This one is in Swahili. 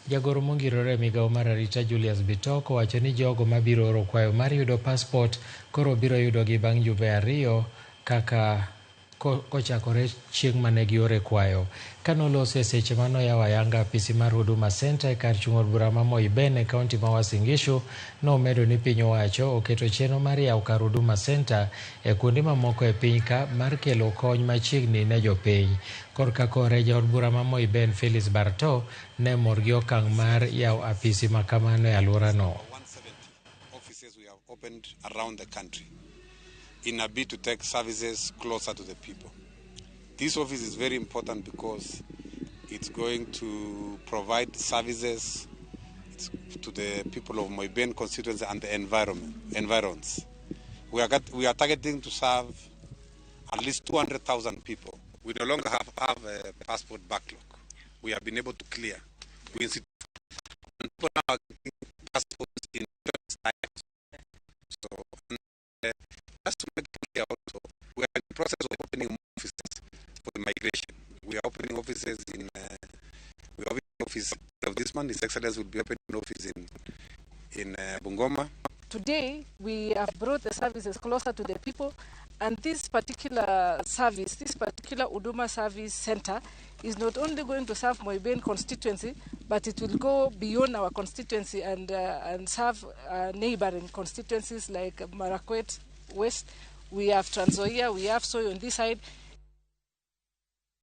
Jagoro mongirore migao mar arita Julius Bitoko wacho ni jogo mabiro oro kwayo mar yudo paspot koro biro yudogi bang' jumbe ariyo kaka kochakore chieng' mane giore kwayo. Kanolose seche manoyawo ayanga apisi mar Huduma Center e kar chung' od bura ma Moi Ben e kaunti ma Uasin Gishu, nomedo ni piny owacho oketo chenro mar yawo kar Huduma Center e kuonde mamoko e piny ka mar kelo kony machiegni ne jopiny. Korka kore jaod bura ma Moi Ben Felix Barto ne mor gi okang' mar yawo apisi ma kamano e alworano. 170 offices we have opened around the country in a bid to take services closer to the people. This office is very important because it's going to provide services to the people of Moi Ben constituency and the environs. We are targeting to serve at least 200,000 people. We no longer have a passport backlog. We have been able to clear. People now are getting passports in various types. So, just to make it clear also, we are in the process of opening offices for immigration. We are opening offices of this month. His Excellency will be opening an office in Bungoma. Today, we have brought the services closer to the people, and this particular service, this particular Huduma Service Center, is not only going to serve Moi Ben constituency, but it will go beyond our constituency and serve neighboring constituencies like Marakwet West. We have Trans Nzoia, we have Soy on this side.